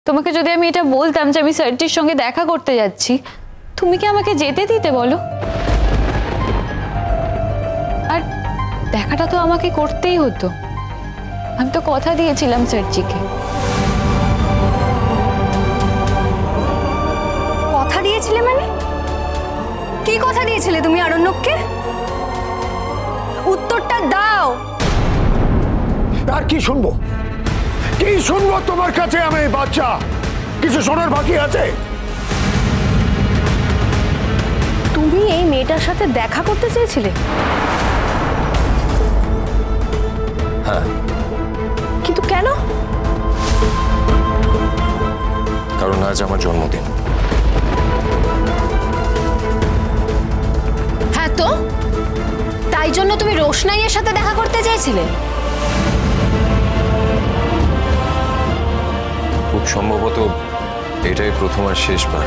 তোমাকে যদি আমি এটা বলতাম যে আমি স্যারটির সঙ্গে দেখা করতে যাচ্ছি, তুমি কি আমাকে যেতে দিতে বলো? আর দেখাটা তো আমাকে করতেই হতো, আমি তো কথা দিয়েছিলাম স্যারজিকে। কথা দিয়েছিলে মানে? কি কথা দিয়েছিলে তুমি আরণ্যককে? উত্তরটা দাও। আর কি শুনবো, কি শুনবো তোমার কাছে? আমি বাচ্চা, কিছু শোনার বাকি আছে? তুমি এই মেয়েটার সাথে দেখা করতে চেয়েছিলে? হ্যাঁ। কিন্তু কেন? কারণ আজ আমার জন্মদিন। হ্যাঁ তো তাই জন্য তুমি রোশনাইয়ের সাথে দেখা করতে চেয়েছিলে? খুব সম্ভবত এটাই প্রথম আর শেষবার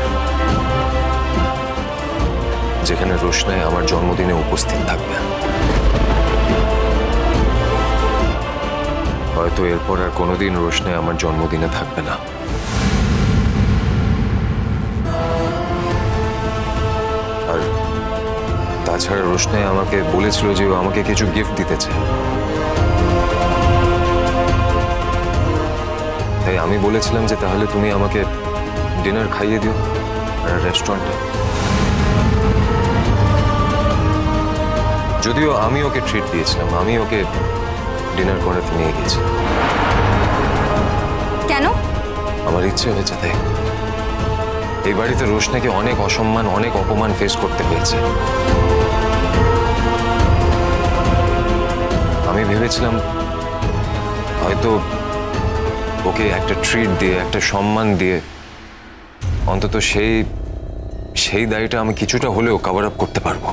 যেখানে রোশনাই আমার জন্মদিনে উপস্থিত থাকবে। হয়তো এরপর আর কোনোদিন রোশনাই আমার জন্মদিনে থাকবে না। আর তাছাড়া রোশনাই আমাকে বলেছিল যে ও আমাকে কিছু গিফট দিতে চায়, তাই আমি বলেছিলাম যে তাহলে তুমি আমাকে ডিনার খাইয়ে দিও রেস্টুরেন্টে। যদিও আমি ওকে ট্রিট দিয়েছিলাম, আমি ওকে ডিনার করাতে নিয়ে গেছি। কেন? আমার ইচ্ছে হয়েছে তাই। এই বাড়িতে রোশনাইকে অনেক অসম্মান, অনেক অপমান ফেস করতে হয়েছে। আমি ভেবেছিলাম হয়তো ওকে একটা ট্রিট দিয়ে, একটা সম্মান দিয়ে অন্তত সেই দায়টা আমি কিছুটা হলেও কভার আপ করতে পারবো।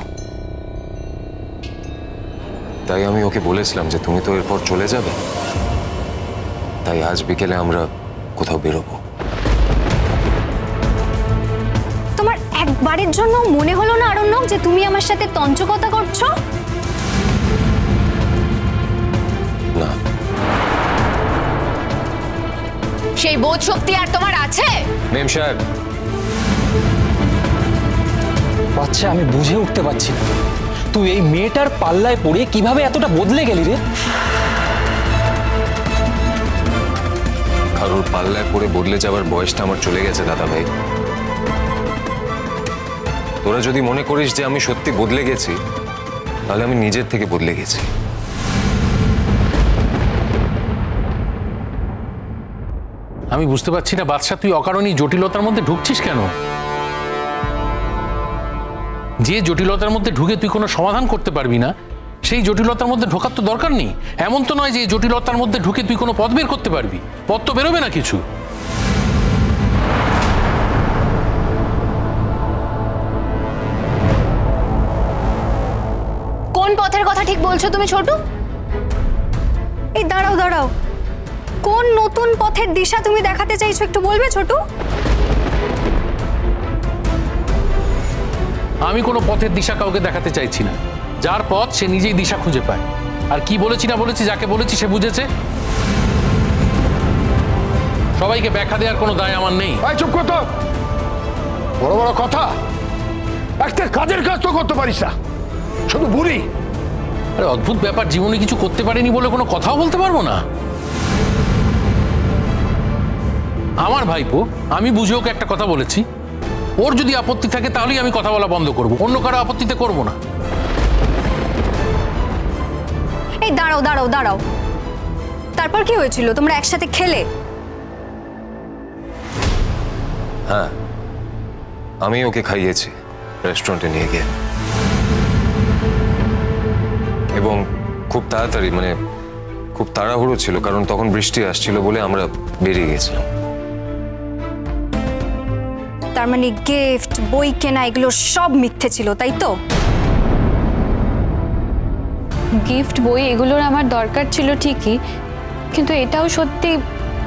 তাই আমি ওকে বলেছিলাম যে তুমি তো এরপর চলে যাবে, তাই আজ বিকেলে আমরা কোথাও বেরোবো। তোমার একবারের জন্য মনে হলো না আরণ্যক যে তুমি আমার সাথে তঞ্চকতা করছো? না। সেই বোধ শক্তি আর তোমার আছে? মেম সাহেব। বাচ্চা, আমি বুঝে উঠতে পারছি না তুই এই মেয়েটার পাল্লায় পড়ে কিভাবে এতটা বদলে গেলি রে। কারোর পাল্লায় পড়ে বদলে যাওয়ার বয়সটা আমার চলে গেছে দাদা ভাই। তোরা যদি মনে করিস যে আমি সত্যি বদলে গেছি, তাহলে আমি নিজের থেকে বদলে গেছি। আমি বুঝতে পারছি না বাদশা, তুই অকারণেই জটিলতার মধ্যে ঢুকছিস কেন? যে জটিলতার মধ্যে ঢুকে তুই কোনো সমাধান করতে পারবি না, সেই জটিলতার মধ্যে ঢোকার তো দরকার নেই। এমন তো নয় যে জটিলতার মধ্যে ঢুকে তুই কোনো পথ বের করতে পারবি। পথ তো বেরোবে না কিছু। কোন পথের কথা ঠিক বলছো তুমি ছোটু? এই দাঁড়াও দাঁড়াও, কোন নতুন পথের দিশা তুমি দেখাতে চাইছো একটু বলবে ছোটু? আমি কোনো পথের দিশা কাউকে দেখাতে চাইছি না। যার পথ সে নিজেই দিশা খুঁজে পায়। আর কি বলেছি না বলেছি, যাকে বলেছি সে বুঝেছে। সবাইকে ব্যাখ্যা দেওয়ার কোনো দায় আমার নেই। চুপ কর তো, বড় বড় কথা। একটা কাজের কাজ তো করতে পারিস না, শুধু বুড়ি। আরে অদ্ভুত ব্যাপার, জীবনে কিছু করতে পারিনি বলে কোনো কথাও বলতে পারবো না? আমার ভাইপো, আমি বুঝে ওকে একটা কথা বলেছি। ওর যদি আপত্তি থাকে তাহলেই আমি কথা বলা বন্ধ করব, অন্য কারো আপত্তিতে করব না। এই দাঁড়াও দাঁড়াও দাঁড়াও, তারপর কি হয়েছিল? তোমরা একসাথে খেলে? হ্যাঁ, আমি ওকে খাইয়েছি রেস্টুরেন্টে নিয়ে গিয়ে, এবং খুব তাড়াতাড়ি, মানে খুব তাড়াহুড়ো ছিল, কারণ তখন বৃষ্টি আসছিল বলে আমরা বেরিয়ে গেছিলাম। তার মানে গিফট, বই কেনা, এগুলো সব মিথ্যে ছিল, তাই তো? গিফট, বই এগুলোর আমার দরকার ছিল ঠিকই, কিন্তু এটাও সত্যি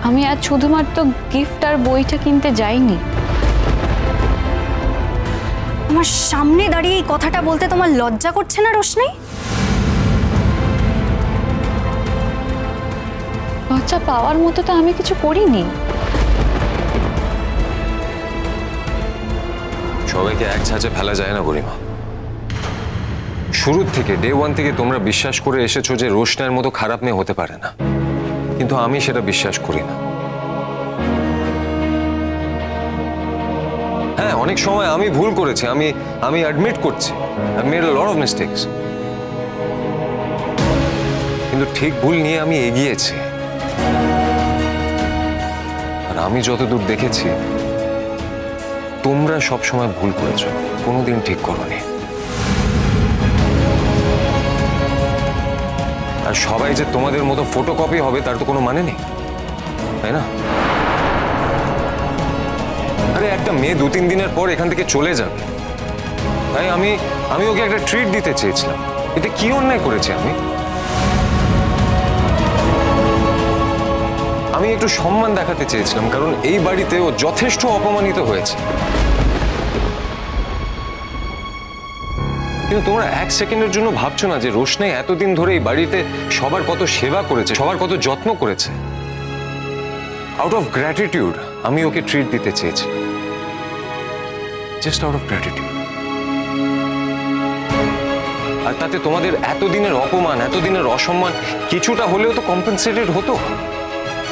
আমি আজ শুধুমাত্র গিফট আর বইটা কিনতে যাইনি। আমার সামনে দাঁড়িয়ে এই কথাটা বলতে তোমার লজ্জা করছে না রোশনাই? বাচ্চা পাওয়ার মতো তো আমি কিছু করিনি। সবাইকে এক ছাঁচে ফেলা যায় না গরিমা। শুরু থেকে ডে ওয়ান থেকে তোমরা বিশ্বাস করে এসেছো যে রোশনার মতো খারাপ মেয়ে হতে পারে না, কিন্তু আমি সেটা বিশ্বাস করি না। হ্যাঁ, অনেক সময় আমি ভুল করেছি, আমি অ্যাডমিট করছি, I made a lot of mistakes, কিন্তু ঠিক ভুল নিয়ে আমি এগিয়েছি। আর আমি যতদূর দেখেছি তোমরা সব সময় ভুল করেছো, কোনোদিন ঠিক করোনি। আর সবাই যে তোমাদের মতো ফটোকপি হবে তার তো কোনো মানে নেই, তাই না? আরে একটা মেয়ে 2-3 দিনের পর এখান থেকে চলে যাবে, তাই আমি ওকে একটা ট্রিট দিতে চেয়েছিলাম। এতে কি অন্যায় করেছি আমি একটু সম্মান দেখাতে চেয়েছিলাম, কারণ এই বাড়িতে ও যথেষ্ট অপমানিত হয়েছে। কিন্তু তোমরা এক সেকেন্ডের জন্য ভাবছো না যে রোশনাই এতদিন ধরে এই বাড়িতে সবার কত সেবা করেছে, সবার কত যত্ন করেছে। আউট অফ গ্র্যাটিটিউড আমি ওকে ট্রিট দিতে চেয়েছিলাম, জাস্ট আউট অফ গ্র্যাটিটিউড। আর তাতে তোমাদের এতদিনের অপমান, এতদিনের অসম্মান কিছুটা হলেও তো কম্পেনসেটেড হতো,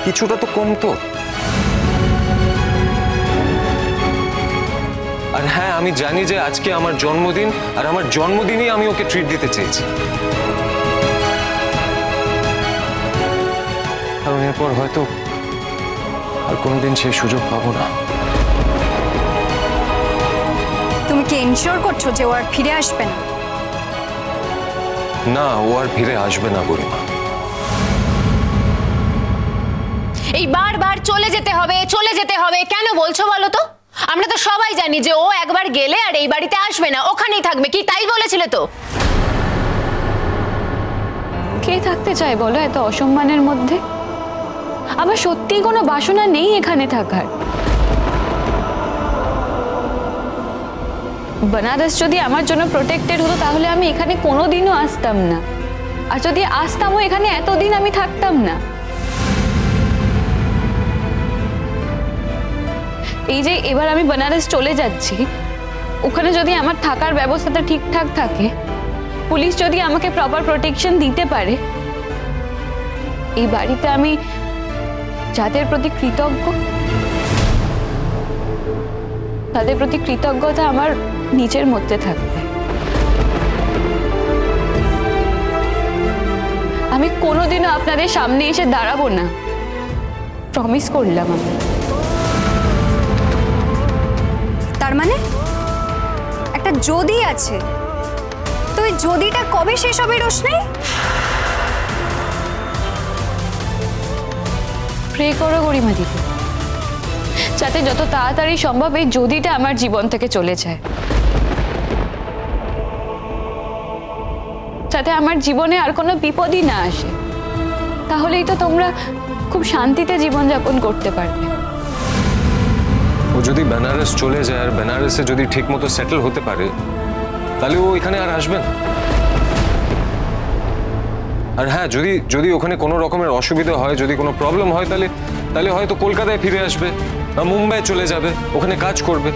কিছুটা তো কমতো। আর হ্যাঁ, আমি জানি যে আজকে আমার জন্মদিন, আর আমার জন্মদিনই আমি ওকে ট্রিট দিতে চেয়েছি, কারণ এরপর হয়তো আর কোনোদিন সেই সুযোগ পাবো না। তুমি কি এনশিওর করছো যে ও আর ফিরে আসবে না? না, ও আর ফিরে আসবে না গরিমা। এই বারবার চলে যেতে হবে, চলে যেতে হবে কেন বলছো বলো তো? আমরা তো সবাই জানি যে ও একবার গেলে আর এই বাড়িতে আসবে না, ওখানেই থাকবে। কি তাই বলেছিলে তো? কে থাকতে চায় বলো এত অসম্মানের মধ্যে? আমার সত্যিই কোনো বাসনা নেই এখানে থাকার। বেনারস যদি আমার জন্য প্রোটেক্টেড হতো তাহলে আমি এখানে কোনোদিনও আসতাম না, আর যদি আসতামও এখানে এতদিন আমি থাকতাম না। এই যে এবার আমি বেনারস চলে যাচ্ছি, ওখানে যদি আমার থাকার ব্যবস্থাটা ঠিকঠাক থাকে, পুলিশ যদি আমাকে প্রপার প্রোটেকশন দিতে পারে, এই বাড়িতে আমি যাদের প্রতি কৃতজ্ঞ, তাদের প্রতি কৃতজ্ঞতা আমার নিজের মধ্যে থাকবে। আমি কোনোদিনও আপনাদের সামনে এসে দাঁড়াবো না, প্রমিস করলাম আমি। তার মানে একটা যদি আছে, তো এই যদিটা কবে শেষ হবে রোশনাই? প্রে করো গরিমা দিদি, যাতে যত তাড়াতাড়ি সম্ভব এই যদিটা আমার জীবন থেকে চলে যায়, যাতে আমার জীবনে আর কোনো বিপদই না আসে। তাহলেই তো তোমরা খুব শান্তিতে জীবনযাপন করতে পারবে। ও যদি বেনারস চলে যায় আর বেনারসে যদি ঠিক মতো সেটেল হতে পারে, তাহলে ও এখানে আর আসবে না। আর হ্যাঁ, যদি ওখানে কোনো রকমের অসুবিধা হয়, যদি কোনো প্রবলেম হয়, তাহলে হয়তো কলকাতায় ফিরে আসবে বা মুম্বাই চলে যাবে, ওখানে কাজ করবে।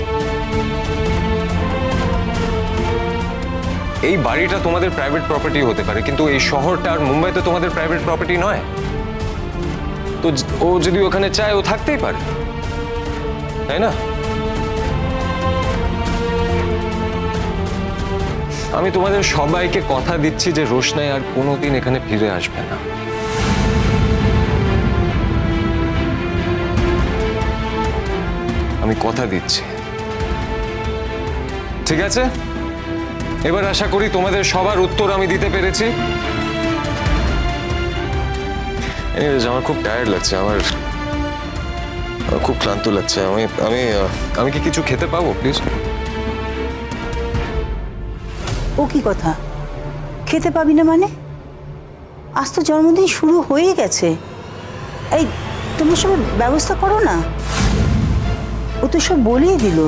এই বাড়িটা তোমাদের প্রাইভেট প্রপার্টি হতে পারে, কিন্তু এই শহরটা আর মুম্বাই তো তোমাদের প্রাইভেট প্রপার্টি নয়। তো ও যদি ওখানে চায় ও থাকতেই পারে, তাই না? আমি তোমাদের সবাইকে কথা দিচ্ছি যে রোশনাই আর কোনোদিন এখানে ফিরে আসবে না। আমি কথা দিচ্ছি, ঠিক আছে? এবার আশা করি তোমাদের সবার উত্তর আমি দিতে পেরেছি। আমার খুব টায়ার্ড লাগছে, আমার খুব ক্লান্ত লাগছে। আমি কি কিছু খেতে পাবো প্লিজ? ও কি কথা, খেতে পাবি না মানে? আজ তো জন্মদিন শুরু হয়ে গেছে। এই তোমরা সব ব্যবস্থা করো না, ও তো সব বলেই দিল।